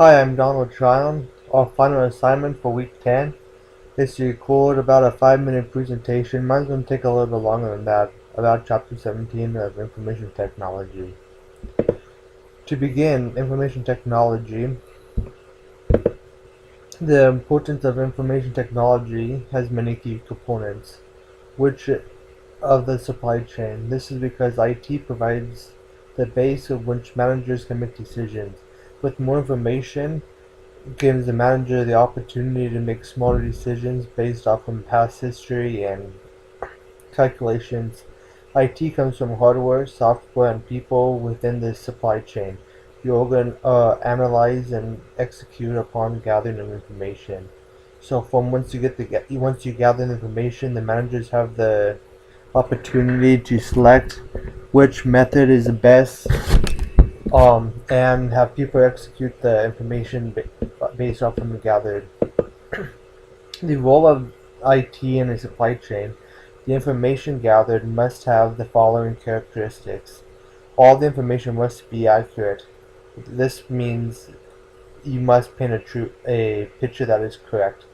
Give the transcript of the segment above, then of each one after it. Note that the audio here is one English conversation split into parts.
Hi, I'm Donald Tryon. Our final assignment for week 10 is to record about a 5-minute presentation. Mine's going to take a little bit longer than that, about chapter 17 of information technology. To begin, information technology. The importance of information technology has many key components, which of the supply chain. This is because IT provides the base of which managers can make decisions. With more information, gives the manager the opportunity to make smarter decisions based off of past history and calculations. IT comes from hardware, software, and people within the supply chain. You analyze and execute upon gathering of information. So from once you gather the information, the managers have the opportunity to select which method is the best, and have people execute the information based off from the gathered. The role of IT in a supply chain. The information gathered must have the following characteristics. All the information must be accurate. This means you must paint a picture that is correct.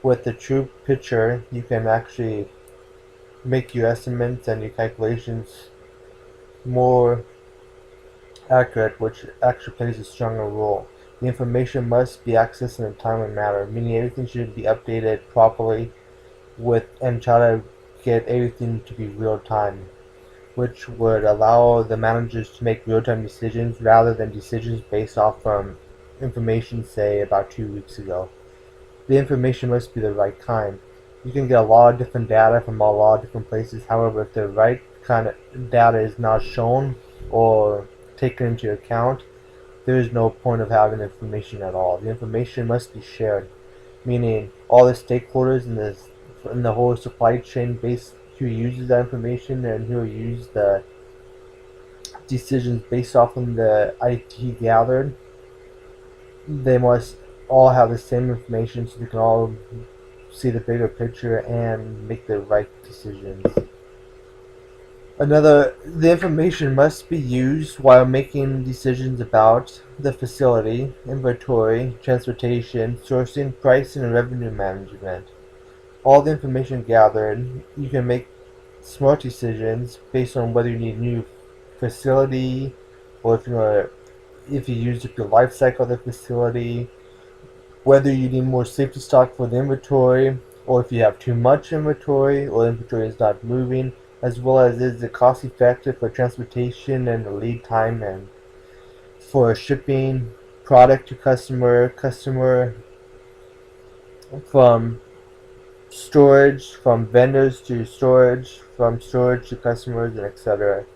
With the true picture, you can actually make your estimates and your calculations more accurate, which actually plays a stronger role. The information must be accessed in a timely manner, meaning everything should be updated properly with and try to get everything to be real time, which would allow the managers to make real time decisions rather than decisions based off from information, say, about 2 weeks ago. The information must be the right kind. You can get a lot of different data from a lot of different places. However, if the right kind of data is not shown or taken into account, there is no point of having information at all. The information must be shared, meaning all the stakeholders in the whole supply chain base who uses that information and who use the decisions based off of the IT gathered, they must all have the same information so they can all see the bigger picture and make the right decisions. The information must be used while making decisions about the facility, inventory, transportation, sourcing, pricing, and revenue management. All the information gathered, you can make smart decisions based on whether you need a new facility or if you use up your life cycle of the facility, whether you need more safety stock for the inventory, or if you have too much inventory or inventory is not moving, as well as is it cost effective for transportation and the lead time and for shipping product to customer from storage, from vendors to storage, from storage to customers, and etc.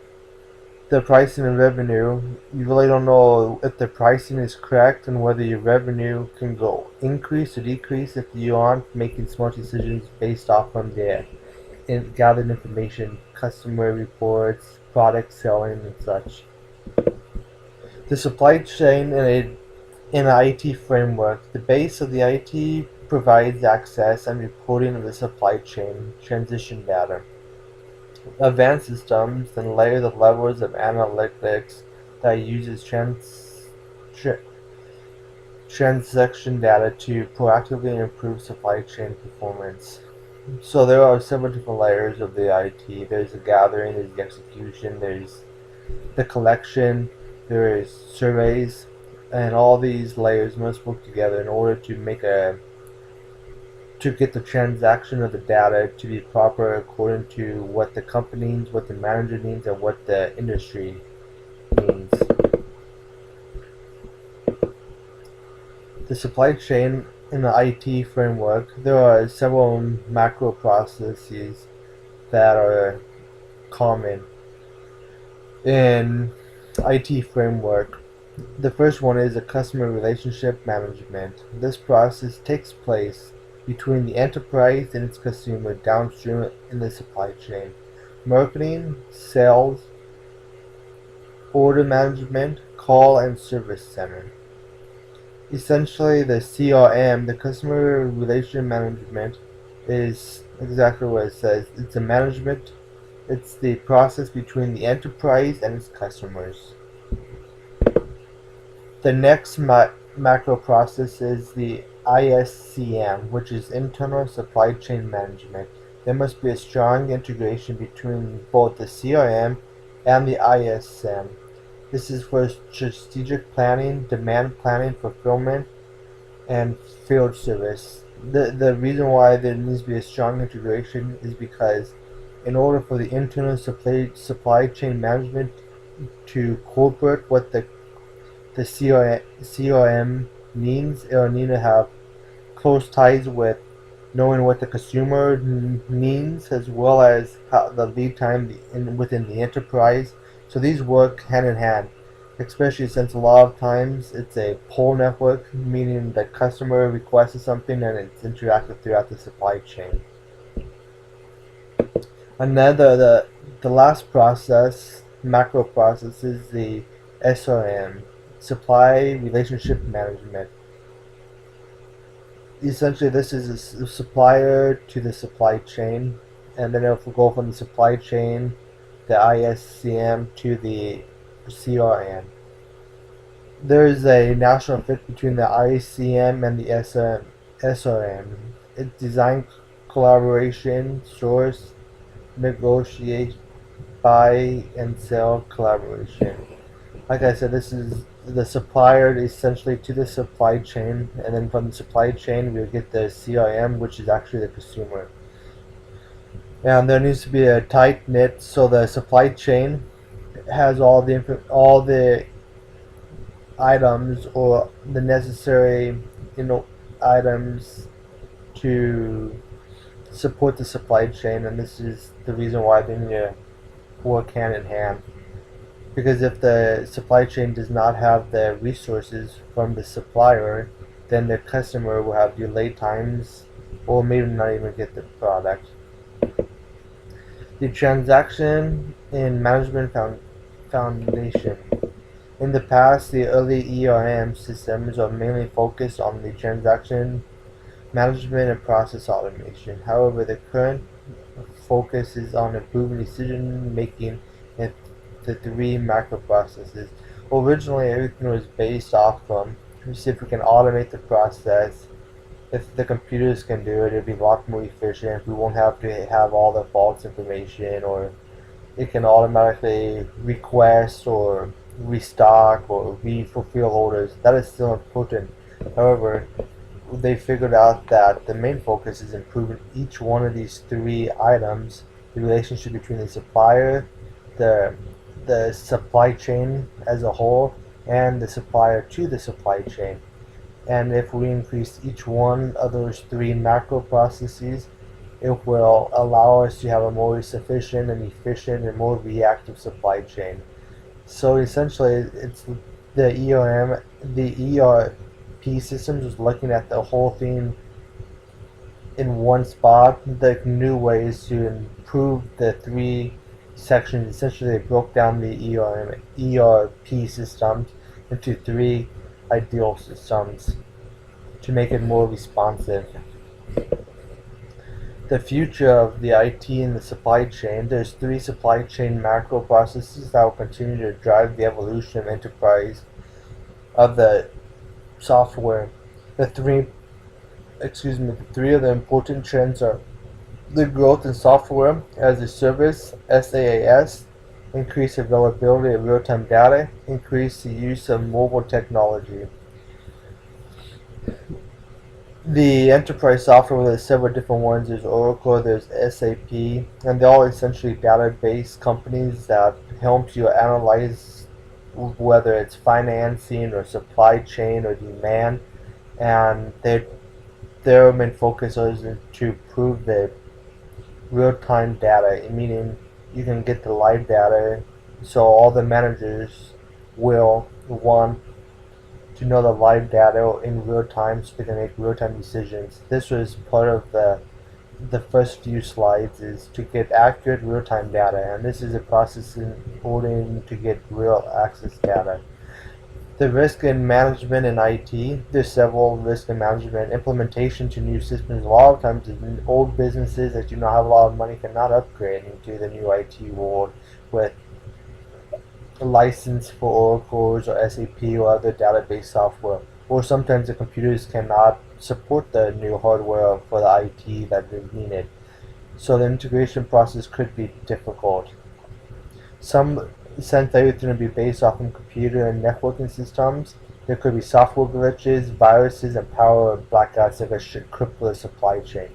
The pricing and revenue, you really don't know if the pricing is correct and whether your revenue can go increase or decrease if you aren't making smart decisions based off from the gathered information, customer reports, product selling, and such. The supply chain in an IT framework. The base of the IT provides access and reporting of the supply chain transition data. Advanced systems and layers of levels of analytics that uses tra- transaction data to proactively improve supply chain performance. So there are several different layers of the IT. There's the gathering, there's the execution, there's the collection, there is surveys, and all these layers must work together in order to get the transaction of the data to be proper according to what the company needs, what the manager needs, and what the industry needs. The supply chain in the IT framework, there are several macro processes that are common in IT framework. The first one is a customer relationship management. This process takes place between the enterprise and its consumer downstream in the supply chain. Marketing, sales, order management, call and service center. Essentially, the CRM, the customer relation management, is exactly what it says. It's the process between the enterprise and its customers. The next macro process is the ISCM, which is Internal Supply Chain Management. There must be a strong integration between both the CRM and the ISM. This is for strategic planning, demand planning, fulfillment, and field service. The reason why there needs to be a strong integration is because in order for the internal supply chain management to corporate what the CRM needs, it'll need to have close ties with knowing what the consumer needs as well as how the lead time within the enterprise. So these work hand in hand, especially since a lot of times it's a pull network, meaning the customer requests something and it's interacted throughout the supply chain. Another the last process, macro process, is the SRM, Supply Relationship Management. Essentially, this is a supplier to the supply chain, and then if we go from the supply chain, the ISCM to the CRM. There is a national fit between the ICM and the SRM. It's design collaboration, source, negotiate, buy, and sell collaboration. Like I said, this is the supplier essentially to the supply chain, and then from the supply chain we get the CRM, which is actually the consumer. And there needs to be a tight knit, so the supply chain has all the items or the necessary, items to support the supply chain, and this is the reason why they need to work hand in hand. Because if the supply chain does not have the resources from the supplier, then the customer will have delayed times or maybe not even get the product. The transaction and management foundation. In the past, the early ERM systems are mainly focused on the transaction management and process automation. However, the current focus is on improving decision making and the three microprocesses. Originally, everything was based off see if we can automate the process. If the computers can do it, it'll be a lot more efficient. We won't have to have all the false information, or it can automatically request or restock or re-fulfill orders. That is still important. However, they figured out that the main focus is improving each one of these three items, the relationship between the supplier, the supply chain as a whole, and the supplier to the supply chain. And if we increase each one of those three macro processes, it will allow us to have a more sufficient and efficient and more reactive supply chain. So essentially, it's the the ERP systems is looking at the whole thing in one spot. The new ways to improve the three sections. Essentially, they broke down the ERP systems into three ideal systems to make it more responsive. The future of the IT and the supply chain. There's three supply chain macro processes that will continue to drive the evolution of enterprise of the software. The three of the important trends are the growth in software as a service, SaaS, increased availability of real-time data, increase the use of mobile technology. The enterprise software, there's several different ones. There's Oracle, there's SAP, and they're all essentially database companies that help you analyze whether it's financing or supply chain or demand, and their main focus is to prove the real-time data, meaning you can get the live data, so all the managers will want to know the live data in real time so they can make real-time decisions. This was part of the first few slides, is to get accurate real-time data, and this is a process in order to get real access data. The risk and management in IT, there's several risk and management implementation to new systems. A lot of times old businesses that do not have a lot of money cannot upgrade into the new IT world with a license for Oracle or SAP or other database software. or sometimes the computers cannot support the new hardware for the IT that is needed. So the integration process could be difficult. Some Since everything will be based off of computer and networking systems, there could be software glitches, viruses, and power blackouts that could cripple the supply chain.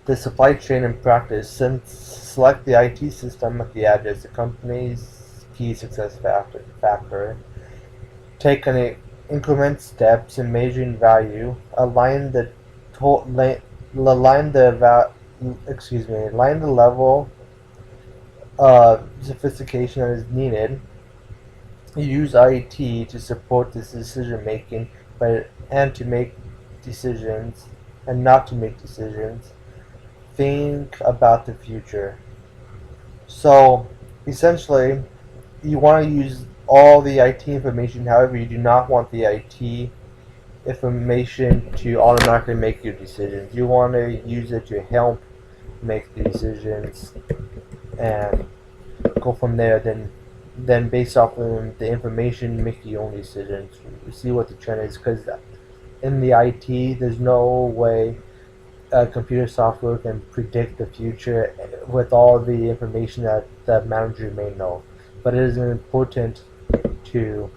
The supply chain in practice, since select the IT system at the edge as the company's key success factor. Take an increment steps in measuring value. To- la- align the align the level of sophistication that is needed. Use IT to support this decision making, but and to make decisions and not to make decisions. Think about the future. So essentially, you want to use all the IT information. However, you do not want the IT information to automatically make your decisions. You want to use it to help make the decisions and go from there. Then based off of the information, make your own decisions. See what the trend is, because in the IT, there's no way computer software can predict the future with all the information that the manager may know. But it is important to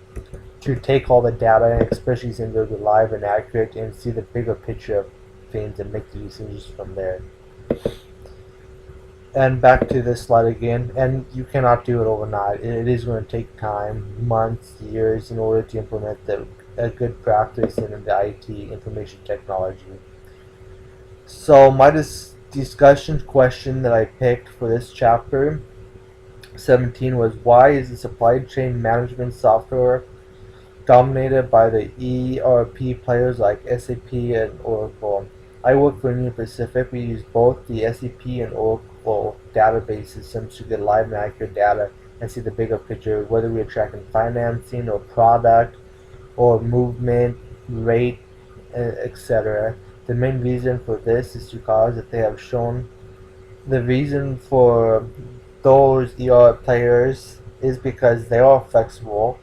take all the data, and especially since they're live and accurate, and see the bigger picture of things and make the decisions from there. And back to this slide again, and you cannot do it overnight. It is going to take time, months, years, in order to implement a good practice in the IT information technology. So my discussion question that I picked for this chapter 17 was, why is the supply chain management software dominated by the ERP players like SAP and Oracle? I work for Union Pacific. We use both the SAP and Oracle database systems to get live and accurate data and see the bigger picture, whether we are tracking financing or product or movement, rate, etc. The main reason for this is because that they have shown the reason for those ER players is because they are flexible.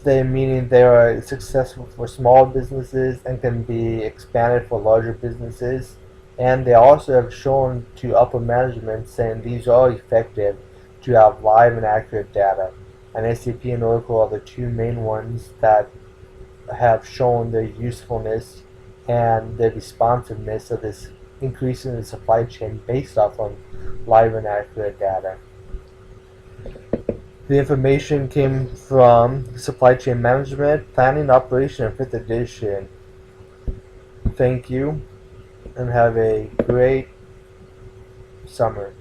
They meaning they are successful for small businesses and can be expanded for larger businesses. And they also have shown to upper management saying these are effective to have live and accurate data. And SAP and Oracle are the two main ones that have shown their usefulness and the responsiveness of this increase in the supply chain based off on live and accurate data. The information came from Supply Chain Management, Planning, Operation, and 5th edition. Thank you, and have a great summer.